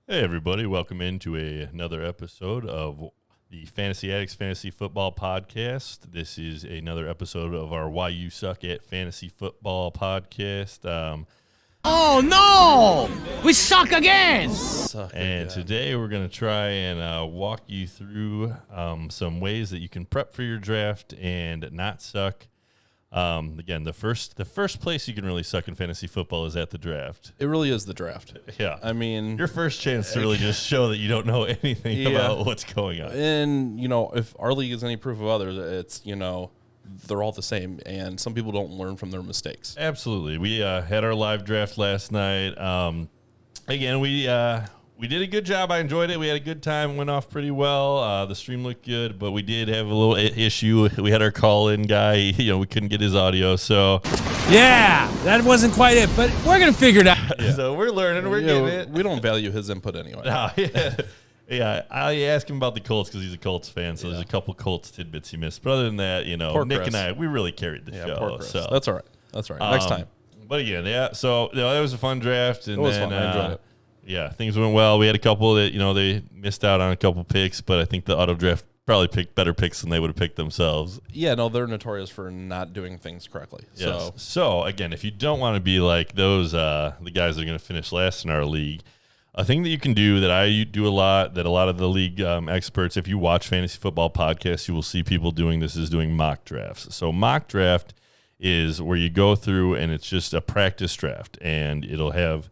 Hey, everybody. Welcome into another episode of the Fantasy Addicts Fantasy Football Podcast. This is another episode of our Why You Suck at Fantasy Football podcast. Oh, no! We suck again! Today we're going to try and walk you through some ways that you can prep for your draft and not suck. Again, the first place you can really suck in fantasy football is at the draft. It really is the draft. Yeah. I mean, your first chance to really just show that you don't know anything about what's going on. And, if our league is any proof of others, it's, they're all the same, and some people don't learn from their mistakes. Absolutely. We had our live draft last night. Again, we did a good job. I enjoyed it. We had a good time. It went off pretty well. The stream looked good, but we did have a little issue. We had our call-in guy. We couldn't get his audio. So, yeah, that wasn't quite it, but we're going to figure it out. Yeah. So we're learning. We're getting it. We don't value his input anyway. No, yeah. I asked him about the Colts because he's a Colts fan, so there's a couple Colts tidbits he missed. But other than that, Nick Chris. and I, we really carried the show. Poor Chris. So That's all right. Next time. But again, yeah. So that was a fun draft. And It was then, fun. I enjoyed it. Yeah, things went well. We had a couple that, they missed out on a couple picks, but I think the auto draft probably picked better picks than they would have picked themselves. Yeah, no, they're notorious for not doing things correctly. Yes. So again, if you don't want to be like those, the guys that are going to finish last in our league, a thing that you can do that I do a lot, that a lot of the league experts, if you watch fantasy football podcasts, you will see people doing this, is doing mock drafts. So mock draft is where you go through and it's just a practice draft, and it'll have...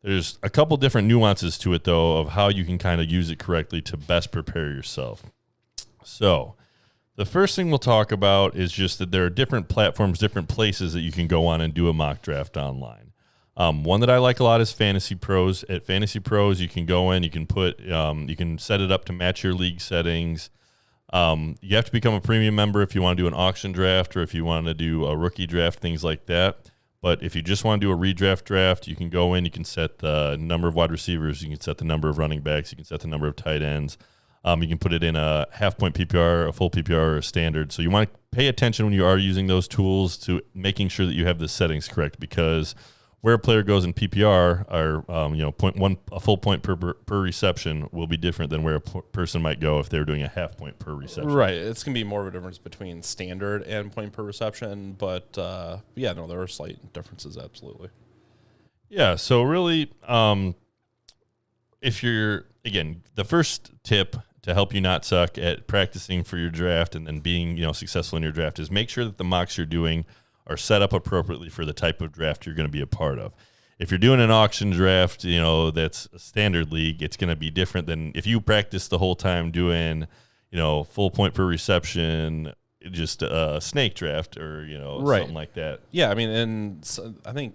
There's a couple different nuances to it, though, of how you can kind of use it correctly to best prepare yourself. So the first thing we'll talk about is just that there are different platforms, different places that you can go on and do a mock draft online. One that I like a lot is Fantasy Pros. At Fantasy Pros, you can go in, you can you can set it up to match your league settings. You have to become a premium member if you want to do an auction draft or if you want to do a rookie draft, things like that. But if you just want to do a redraft draft, you can go in, you can set the number of wide receivers, you can set the number of running backs, you can set the number of tight ends. You can put it in a half-point PPR, a full PPR, or a standard. So you want to pay attention when you are using those tools to making sure that you have the settings correct, because where a player goes in PPR, a full point per reception will be different than where a person might go if they're doing a half point per reception. Right. It's going to be more of a difference between standard and point per reception, but there are slight differences, absolutely. Yeah, so really, if you're, again, the first tip to help you not suck at practicing for your draft and then being, successful in your draft is make sure that the mocks you're doing are set up appropriately for the type of draft you're going to be a part of. If you're doing an auction draft, that's a standard league, it's going to be different than if you practice the whole time doing, full point per reception, just a snake draft or, something like that. Yeah, I mean, and so I think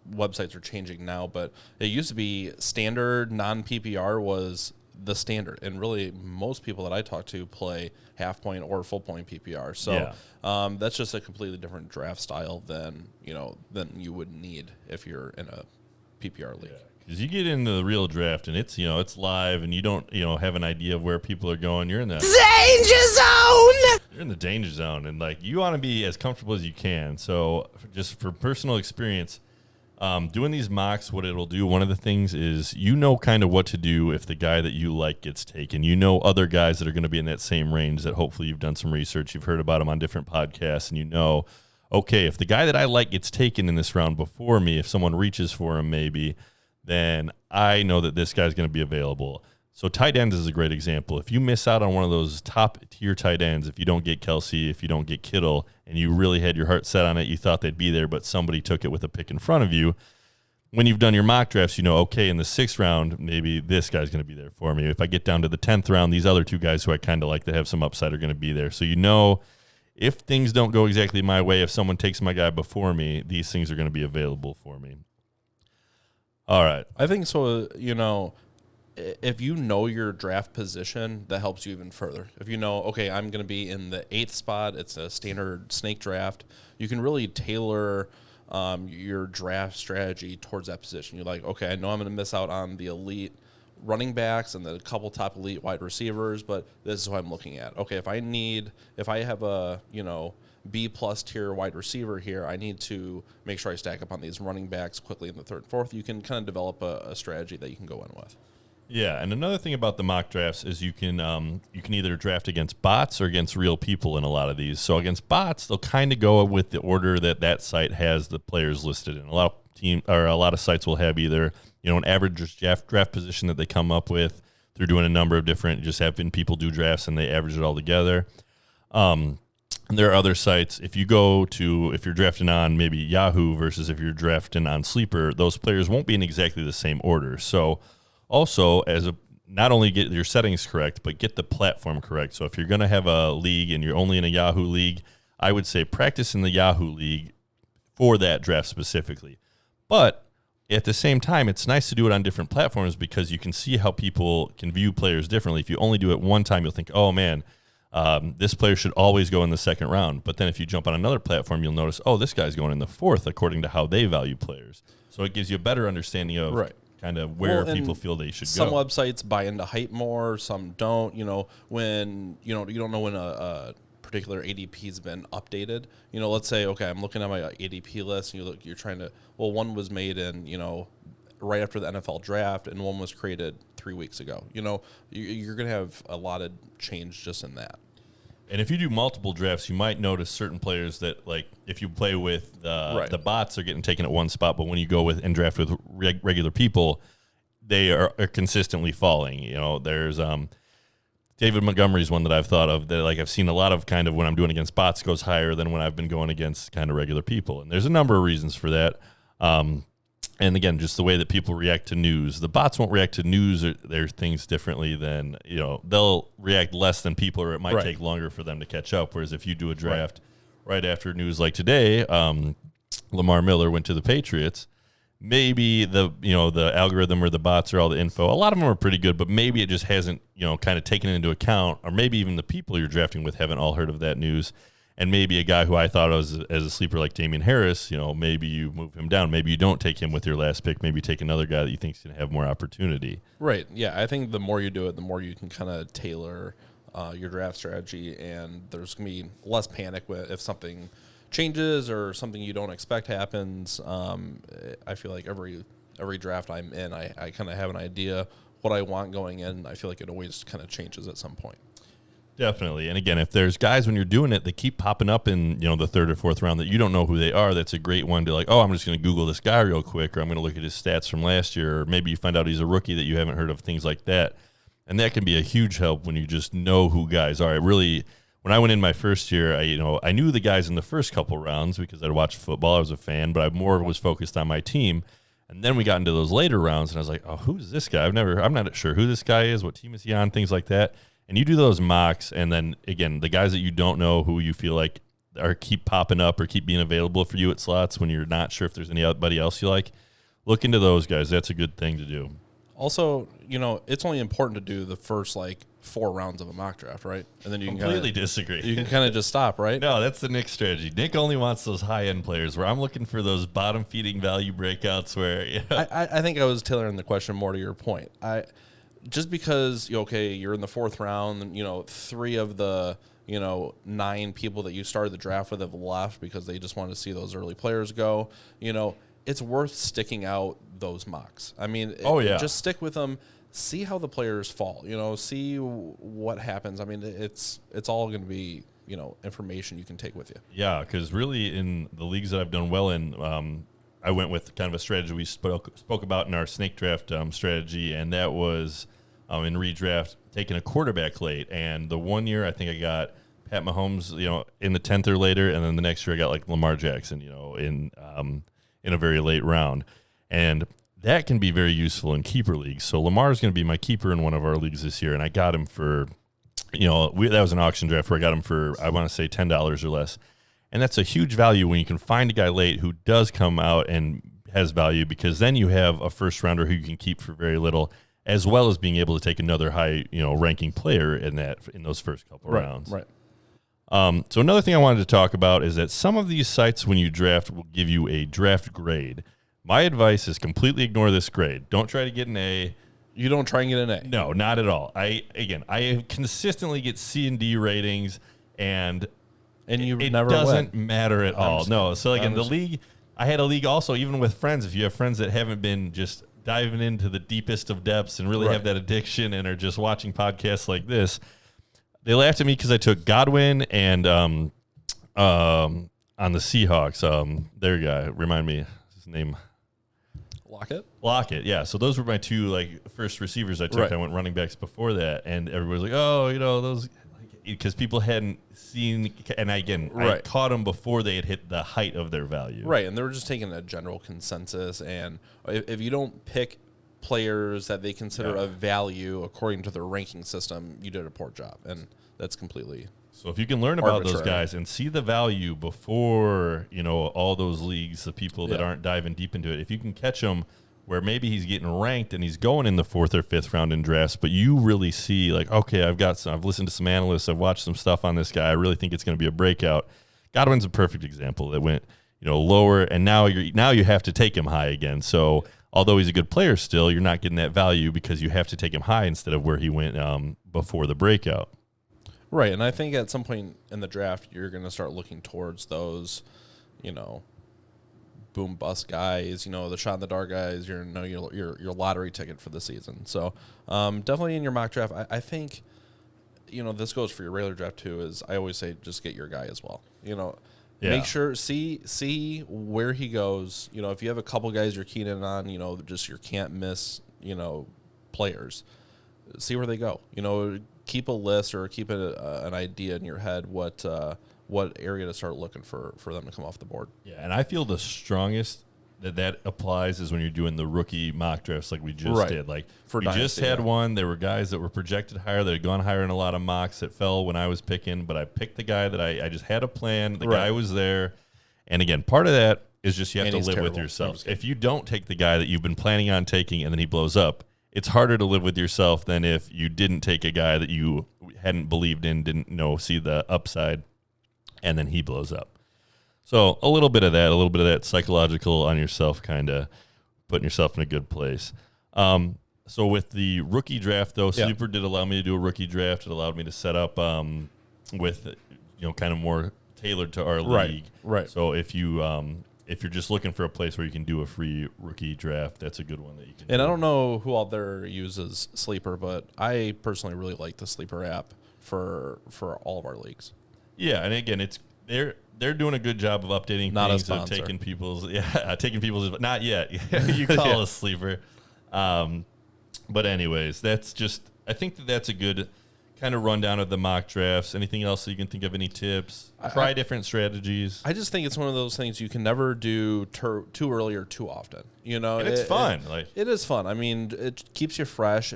websites are changing now, but it used to be standard non-PPR was the standard, and really most people that I talk to play half point or full point PPR. So that's just a completely different draft style than you would need if you're in a PPR league. Because you get into the real draft and it's it's live and you don't have an idea of where people are going. You're in the Danger zone! You're in the danger zone, and you want to be as comfortable as you can. So just for personal experience, doing these mocks, what it'll do, one of the things is kind of what to do if the guy that you like gets taken. Other guys that are going to be in that same range that hopefully you've done some research, you've heard about them on different podcasts, and okay, if the guy that I like gets taken in this round before me, if someone reaches for him maybe, then I know that this guy's going to be available. So tight ends is a great example. If you miss out on one of those top-tier tight ends, if you don't get Kelsey, if you don't get Kittle, and you really had your heart set on it, you thought they'd be there, but somebody took it with a pick in front of you, when you've done your mock drafts, okay, in the 6th round, maybe this guy's going to be there for me. If I get down to the 10th round, these other two guys who I kind of like that have some upside are going to be there. So if things don't go exactly my way, if someone takes my guy before me, these things are going to be available for me. All right. I think so, if you know your draft position, that helps you even further. If okay, I'm going to be in the 8th spot, it's a standard snake draft, you can really tailor your draft strategy towards that position. You're like, okay, I know I'm going to miss out on the elite running backs and the couple top elite wide receivers, but this is what I'm looking at. Okay, if I have a, B+ tier wide receiver here, I need to make sure I stack up on these running backs quickly in the 3rd and 4th. You can kind of develop a strategy that you can go in with. Yeah, and another thing about the mock drafts is you can either draft against bots or against real people in a lot of these. So against bots, they'll kind of go with the order that site has the players listed in. A lot of sites will have either an average draft position that they come up with through doing a number of different, just having people do drafts and they average it all together. And there are other sites. If you're drafting on maybe Yahoo versus if you're drafting on Sleeper, those players won't be in exactly the same order. So also, not only get your settings correct, but get the platform correct. So if you're going to have a league and you're only in a Yahoo league, I would say practice in the Yahoo league for that draft specifically. But at the same time, it's nice to do it on different platforms because you can see how people can view players differently. If you only do it one time, you'll think, oh, man, this player should always go in the second round. But then if you jump on another platform, you'll notice, oh, this guy's going in the fourth according to how they value players. So it gives you a better understanding of kind of where people feel they should some go. Some websites buy into hype more, some don't. When you don't know when a particular ADP's been updated. Let's say, okay, I'm looking at my ADP list, and you're trying to. Well, one was made in right after the NFL draft, and one was created 3 weeks ago. You're going to have a lot of change just in that. And if you do multiple drafts, you might notice certain players that, like, if you play with the bots, are getting taken at one spot, but when you go with and draft with regular people, they are consistently falling. There's David Montgomery's one that I've thought of that, like, I've seen a lot of kind of when I'm doing against bots goes higher than when I've been going against kind of regular people. And there's a number of reasons for that. And again, just the way that people react to news. The bots won't react to news or their things differently than, they'll react less than people, or it might take longer for them to catch up. Whereas if you do a draft right after news like today, Lamar Miller went to the Patriots, maybe the algorithm or the bots or all the info, a lot of them are pretty good, but maybe it just hasn't, kind of taken into account, or maybe even the people you're drafting with haven't all heard of that news. And maybe a guy who I thought was as a sleeper like Damian Harris, maybe you move him down. Maybe you don't take him with your last pick. Maybe you take another guy that you think is going to have more opportunity. Right. Yeah, I think the more you do it, the more you can kind of tailor your draft strategy, and there's going to be less panic if something changes or something you don't expect happens. I feel like every draft I'm in, I kind of have an idea what I want going in. I feel like it always kind of changes at some point. Definitely. And again, if there's guys when you're doing it, they keep popping up in, the third or fourth round that you don't know who they are, that's a great one to, like, oh, I'm just going to Google this guy real quick, or I'm going to look at his stats from last year, or maybe you find out he's a rookie that you haven't heard of, things like that. And that can be a huge help when you just know who guys are. It really, when I went in my first year, I knew the guys in the first couple rounds because I'd watched football, I was a fan, but I more was focused on my team. And then we got into those later rounds, and I was like, oh, who's this guy? I'm not sure who this guy is, what team is he on, things like that. And you do those mocks, and then, again, the guys that you don't know who you feel like keep popping up or keep being available for you at slots when you're not sure if there's anybody else you like, look into those guys. That's a good thing to do. Also, it's only important to do the first, 4 rounds of a mock draft, right? And then you completely disagree. You can kind of just stop, right? No, that's the Nick strategy. Nick only wants those high-end players, where I'm looking for those bottom-feeding value breakouts where I think I was tailoring the question more to your point. Just because, you're in the 4th round, 3 of the, 9 people that you started the draft with have left because they just wanted to see those early players go, it's worth sticking out those mocks. I mean, just stick with them, see how the players fall, see what happens. I mean, it's all going to be, information you can take with you. Yeah, because really in the leagues that I've done well in, I went with kind of a strategy we spoke about in our snake draft strategy, and that was in redraft taking a quarterback late. And the one year I think I got Pat Mahomes, in the 10th or later, and then the next year I got like Lamar Jackson, in a very late round, and that can be very useful in keeper leagues. So Lamar is going to be my keeper in one of our leagues this year, and I got him for, that was an auction draft where I got him for, I want to say $10 or less. And that's a huge value when you can find a guy late who does come out and has value, because then you have a first rounder who you can keep for very little, as well as being able to take another high, ranking player in those first couple rounds. Right. So another thing I wanted to talk about is that some of these sites, when you draft, will give you a draft grade. My advice is completely ignore this grade. Don't try to get an A. You don't try and get an A. No, not at all. I consistently get C and D ratings, and it never doesn't win. matter at all. No. So, like, in the league, I had a league also, even with friends, if you have friends that haven't been just diving into the deepest of depths and really have that addiction and are just watching podcasts like this, they laughed at me because I took Godwin and on the Seahawks. Their guy, remind me his name. Lockett, yeah. So those were my two first receivers I took. Right. I went running backs before that, and everybody's like, "Oh, those," because people hadn't seen. And I caught them before they had hit the height of their value. Right, and they were just taking a general consensus. And if you don't pick players that they consider a value according to their ranking system, you did a poor job, and that's completely. So if you can learn about those guys and see the value before, all those leagues, the people that aren't diving deep into it, if you can catch them where maybe he's getting ranked and he's going in the 4th or 5th round in drafts, but you really see okay, I've listened to some analysts, I've watched some stuff on this guy, I really think it's going to be a breakout. Godwin's a perfect example that went, lower, and now you have to take him high again. So although he's a good player still, you're not getting that value because you have to take him high instead of where he went before the breakout. Right, and I think at some point in the draft, you're going to start looking towards those, boom bust guys, the shot in the dark guys. Your lottery ticket for the season. So definitely in your mock draft, I think, this goes for your regular draft too. Is I always say just get your guy as well. Make sure see where he goes. If you have a couple guys you're keen in on, just your can't miss, players. See where they go. Keep a list or keep an idea in your head what area to start looking for them to come off the board. Yeah, and I feel the strongest that applies is when you're doing the rookie mock drafts like we just did. We just had one. There were guys that were projected higher that had gone higher in a lot of mocks that fell when I was picking, but I picked the guy that I just had a plan. The guy was there. And again, part of that is just you have to live with yourself. If you don't take the guy that you've been planning on taking and then he blows up, it's harder to live with yourself than if you didn't take a guy that you hadn't believed in, didn't see the upside, and then he blows up. So a little bit of that psychological on yourself, kind of putting yourself in a good place. So with the rookie draft, though, Sleeper did allow me to do a rookie draft. It allowed me to set up with, kind of more tailored to our league. Right. So if you're just looking for a place where you can do a free rookie draft, that's a good one that you can do. And I don't know who out there uses Sleeper, but I personally really like the Sleeper app for all of our leagues. Yeah, and again, they're doing a good job of updating things, of taking people's not yet. You call us Sleeper. But anyways, I think that's a good kind of rundown of the mock drafts. Anything else that you can think of? Any tips? Try different strategies. I just think it's one of those things you can never do too early or too often. And it's fun. It is fun. I mean, it keeps you fresh.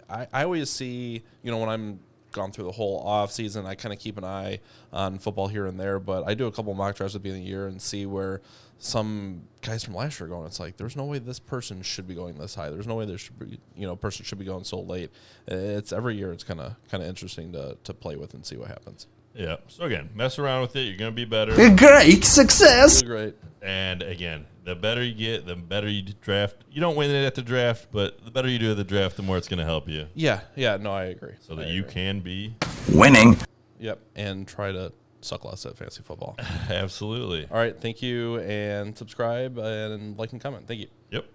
I always see, when I'm gone through the whole off season, I kind of keep an eye on football here and there, but I do a couple mock drafts at the beginning of the year and see where some guys from last year are going. It's like, there's no way this person should be going this high. There's no way there should be, person should be going so late. It's every year. It's kind of interesting to play with and see what happens. Yeah. So again, mess around with it. You're going to be better. Great success. Really great. And again, the better you get, the better you draft. You don't win it at the draft, but the better you do at the draft, the more it's going to help you. Yeah. No, I agree. So that you can be winning. Yep. And try to suck less at fantasy football. Absolutely. All right. Thank you. And subscribe and like and comment. Thank you. Yep.